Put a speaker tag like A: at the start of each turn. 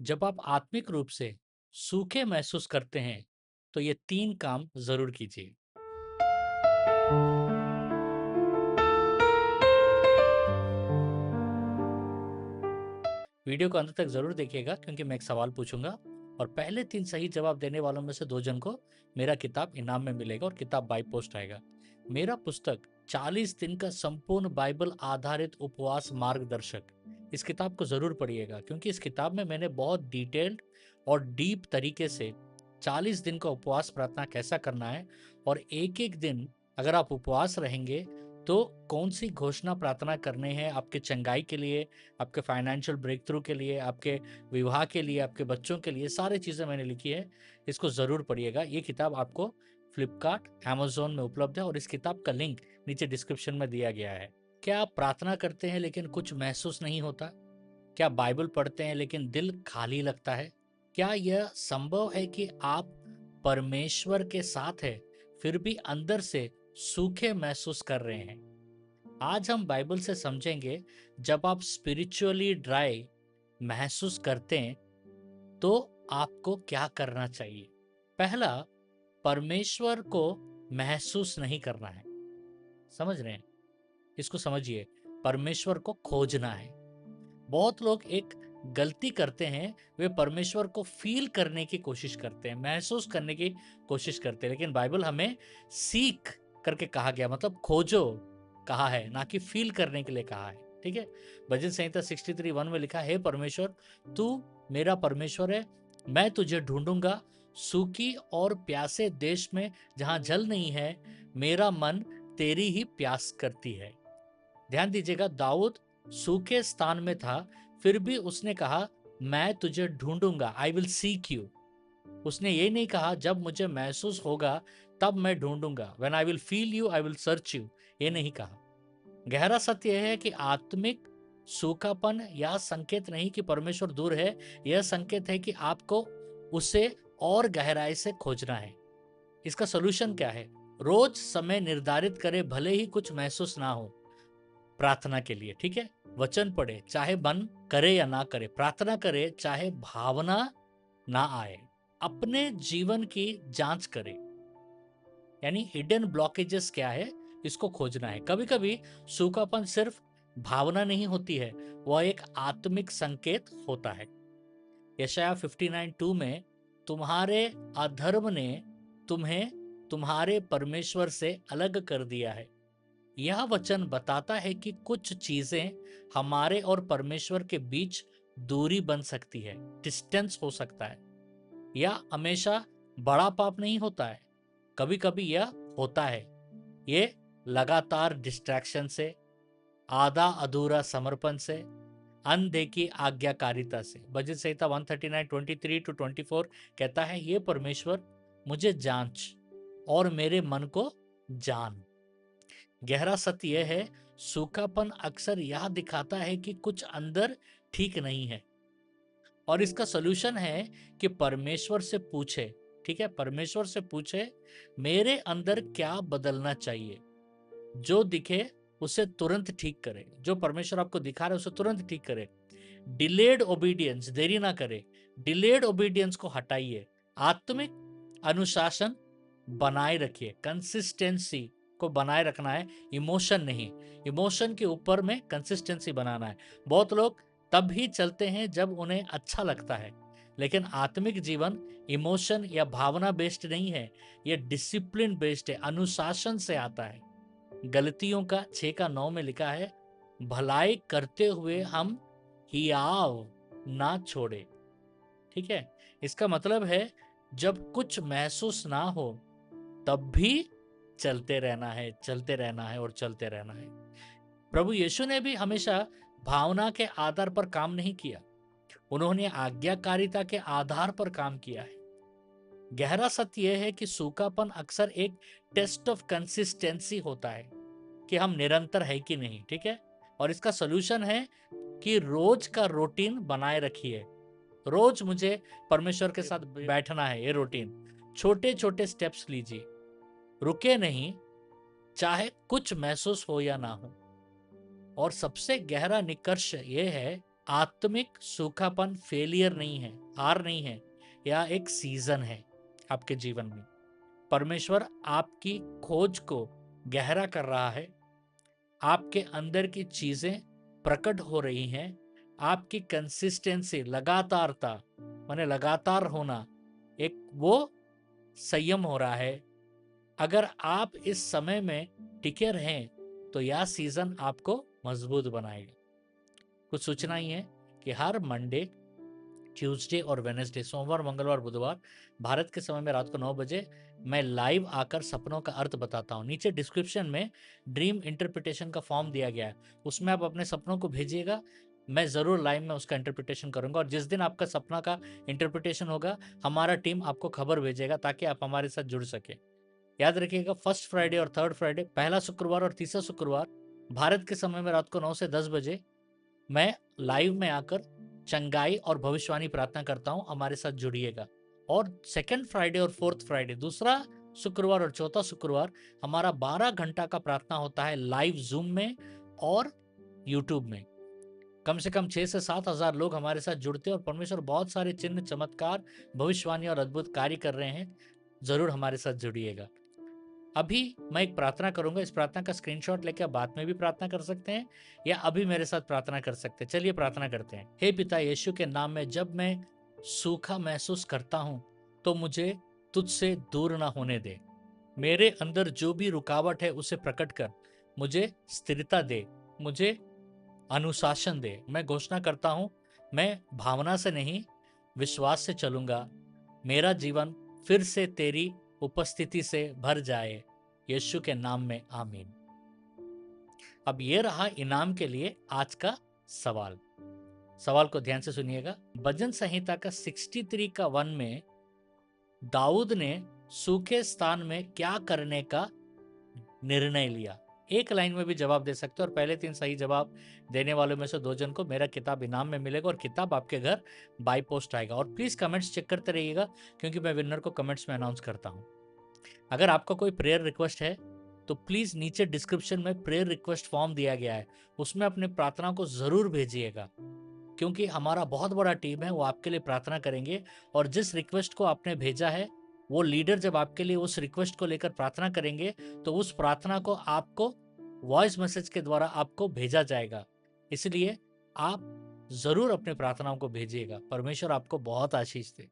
A: जब आप आत्मिक रूप से सूखे महसूस करते हैं, तो ये 3 काम ज़रूर कीजिए। वीडियो को अंत तक ज़रूर देखिएगा क्योंकि मैं एक सवाल पूछूंगा और पहले 3 सही जवाब देने वालों में से 2 जन को मेरा किताब इनाम में मिलेगा और किताब बाय पोस्ट आएगा। मेरा पुस्तक 40 दिन का संपूर्ण बाइबल आधारित उपवास मार्गदर्शक, इस किताब को ज़रूर पढ़िएगा क्योंकि इस किताब में मैंने बहुत डिटेल्ड और डीप तरीके से 40 दिन का उपवास प्रार्थना कैसा करना है और एक-एक दिन अगर आप उपवास रहेंगे तो कौन सी घोषणा प्रार्थना करने हैं आपके चंगाई के लिए, आपके फाइनेंशियल ब्रेक थ्रू के लिए, आपके विवाह के लिए, आपके बच्चों के लिए, सारी चीज़ें मैंने लिखी है। इसको ज़रूर पढ़िएगा। ये किताब आपको फ्लिपकार्ट, अमेज़न में उपलब्ध है और इस किताब का लिंक नीचे डिस्क्रिप्शन में दिया गया है। क्या आप प्रार्थना करते हैं लेकिन कुछ महसूस नहीं होता? क्या बाइबल पढ़ते हैं लेकिन दिल खाली लगता है? क्या यह संभव है कि आप परमेश्वर के साथ हैं, फिर भी अंदर से सूखे महसूस कर रहे हैं? आज हम बाइबल से समझेंगे, जब आप स्पिरिचुअली ड्राई महसूस करते हैं तो आपको क्या करना चाहिए। पहला, परमेश्वर को महसूस नहीं करना है। समझ रहे हैं? इसको समझिए, परमेश्वर को खोजना है। बहुत लोग एक गलती करते हैं, वे परमेश्वर को फील करने की कोशिश करते हैं, महसूस करने की कोशिश करते हैं, लेकिन बाइबल हमें सीख करके कहा गया, मतलब खोजो कहा है, ना कि फील करने के लिए कहा है। ठीक है, भजन संहिता 63:1 में लिखा है, हे परमेश्वर तू मेरा परमेश्वर है, मैं तुझे ढूंढूंगा सूखी और प्यासे देश में जहां जल नहीं है, मेरा मन तेरी ही प्यास करती है। ध्यान दीजिएगा, दाऊद सूखे स्थान में था, फिर भी उसने कहा मैं तुझे ढूंढूंगा, आई विल सीक यू। उसने ये नहीं कहा जब मुझे महसूस होगा तब मैं ढूंढूंगा, when I will feel you I will search you, ये नहीं कहा। गहरा सत्य यह है कि आत्मिक सूखापन यह संकेत नहीं कि परमेश्वर दूर है, यह संकेत है कि आपको उसे और गहराई से खोजना है। इसका सोल्यूशन क्या है? रोज समय निर्धारित करें, भले ही कुछ महसूस ना हो, प्रार्थना के लिए। ठीक है, वचन पढ़े चाहे मन करे या ना करे, प्रार्थना करे चाहे भावना ना आए, अपने जीवन की जांच करें, यानी हिडन ब्लॉकेजेस क्या है, इसको खोजना है। कभी कभी सूखापन सिर्फ भावना नहीं होती है, वह एक आत्मिक संकेत होता है। यशाया 59:2 में, तुम्हारे अधर्म ने तुम्हें तुम्हारे परमेश्वर से अलग कर दिया है। यह वचन बताता है कि कुछ चीजें हमारे और परमेश्वर के बीच दूरी बन सकती है, डिस्टेंस हो सकता है। यह हमेशा बड़ा पाप नहीं होता है, कभी कभी यह होता है। ये लगातार डिस्ट्रैक्शन से, आधा अधूरा समर्पण से, अनदेखी आज्ञाकारिता से। भजन संहिता 139:23-24 कहता है, ये परमेश्वर मुझे जांच और मेरे मन को जान। गहरा सत्य यह है, सूखापन अक्सर यह दिखाता है कि कुछ अंदर ठीक नहीं है और इसका सलूशन है कि परमेश्वर से पूछे। ठीक है, परमेश्वर से पूछे मेरे अंदर क्या बदलना चाहिए। जो दिखे उसे तुरंत ठीक करे, जो परमेश्वर आपको दिखा रहे उसे तुरंत ठीक करे। डिलेड ओबीडियंस, देरी ना करे, डिलेड ओबीडियंस को हटाइए। आत्मिक अनुशासन बनाए रखिए, कंसिस्टेंसी को बनाए रखना है, इमोशन नहीं। इमोशन के ऊपर में कंसिस्टेंसी बनाना है। बहुत लोग तब ही चलते हैं जब उन्हें अच्छा लगता है, लेकिन आत्मिक जीवन इमोशन या भावना बेस्ड नहीं है, यह डिसिप्लिन बेस्ड है, अनुशासन से आता है। गलतियों का 6:9 में लिखा है, भलाई करते हुए हम हियाव ना छोड़े। ठीक है, इसका मतलब है जब कुछ महसूस ना हो तब भी चलते रहना है, चलते रहना है और चलते रहना है। प्रभु यीशु ने भी हमेशा भावना के आधार पर काम नहीं किया, उन्होंने आज्ञाकारिता के आधार पर काम किया है। गहरा सत्य यह है कि सूखापन अक्सर एक टेस्ट ऑफ कंसिस्टेंसी होता है कि हम निरंतर है कि नहीं। ठीक है, और इसका सोल्यूशन है कि रोज का रूटीन बनाए रखिए। रोज मुझे परमेश्वर के साथ बैठना है, ये रूटीन। छोटे छोटे स्टेप्स लीजिए, रुके नहीं, चाहे कुछ महसूस हो या ना हो। और सबसे गहरा निष्कर्ष ये है आत्मिक सूखापन फेलियर नहीं है, हार नहीं है, या एक सीजन है आपके जीवन में। परमेश्वर आपकी खोज को गहरा कर रहा है, आपके अंदर की चीजें प्रकट हो रही हैं, आपकी कंसिस्टेंसी, लगातारता माने लगातार होना, एक वो संयम हो रहा है। अगर आप इस समय में टिके रहें तो यह सीजन आपको मजबूत बनाएगा। कुछ सूचना ही है कि हर मंडे, ट्यूसडे और वेनेसडे, सोमवार, मंगलवार, बुधवार भारत के समय में रात को 9 बजे मैं लाइव आकर सपनों का अर्थ बताता हूँ। नीचे डिस्क्रिप्शन में ड्रीम इंटरप्रिटेशन का फॉर्म दिया गया है, उसमें आप अपने सपनों को भेजिएगा, मैं ज़रूर लाइव में उसका इंटरप्रिटेशन करूंगा। और जिस दिन आपका सपना का इंटरप्रिटेशन होगा, हमारा टीम आपको खबर भेजेगा ताकि आप हमारे साथ जुड़ सके। याद रखिएगा, फर्स्ट फ्राइडे और थर्ड फ्राइडे, पहला शुक्रवार और तीसरा शुक्रवार भारत के समय में रात को 9 से 10 बजे मैं लाइव में आकर चंगाई और भविष्यवाणी प्रार्थना करता हूं, हमारे साथ जुड़िएगा। और सेकंड फ्राइडे और फोर्थ फ्राइडे, दूसरा शुक्रवार और चौथा शुक्रवार, हमारा 12 घंटा का प्रार्थना होता है लाइव जूम में और यूट्यूब में। कम से कम 6 से 7 हजार लोग हमारे साथ जुड़ते हैं और परमेश्वर बहुत सारे चिन्ह, चमत्कार, भविष्यवाणी और अद्भुत कार्य कर रहे हैं। जरूर हमारे साथ जुड़िएगा। अभी मैं एक प्रार्थना करूंगा, इस प्रार्थना का स्क्रीनशॉट लेकर आप बाद में भी प्रार्थना कर सकते हैं या अभी मेरे साथ प्रार्थना कर सकते हैं। चलिए प्रार्थना करते हैं। हे पिता यीशु के नाम में, जब मैं सूखा महसूस करता हूं तो मुझे तुझसे दूर ना होने दे। मेरे अंदर जो भी रुकावट है उसे प्रकट कर, मुझे स्थिरता दे, मुझे अनुशासन दे। मैं घोषणा करता हूं, मैं भावना से नहीं विश्वास से चलूंगा। मेरा जीवन फिर से तेरी उपस्थिति से भर जाए, यीशु के नाम में, आमीन। अब ये रहा इनाम के लिए आज का सवाल। सवाल को ध्यान से सुनिएगा। भजन संहिता का 63 का 1 में दाऊद ने सूखे स्थान में क्या करने का निर्णय लिया? एक लाइन में भी जवाब दे सकते हो और पहले 3 सही जवाब देने वालों में से 2 जन को मेरा किताब इनाम में मिलेगा और किताब आपके घर बाय पोस्ट आएगा। और प्लीज कमेंट्स चेक करते रहिएगा क्योंकि मैं विनर को कमेंट्स में अनाउंस करता हूं। अगर आपका कोई प्रेयर रिक्वेस्ट है तो प्लीज नीचे डिस्क्रिप्शन में प्रेयर रिक्वेस्ट फॉर्म दिया गया है, उसमें अपनी प्रार्थना को जरूर भेजिएगा, क्योंकि हमारा बहुत बड़ा टीम है, वो आपके लिए प्रार्थना करेंगे। और जिस रिक्वेस्ट को आपने भेजा है, वो लीडर जब आपके लिए उस रिक्वेस्ट को लेकर प्रार्थना करेंगे तो उस प्रार्थना को आपको वॉइस मैसेज के द्वारा आपको भेजा जाएगा। इसलिए आप जरूर अपनी प्रार्थनाओं को भेजिएगा। परमेश्वर आपको बहुत आशीष दे।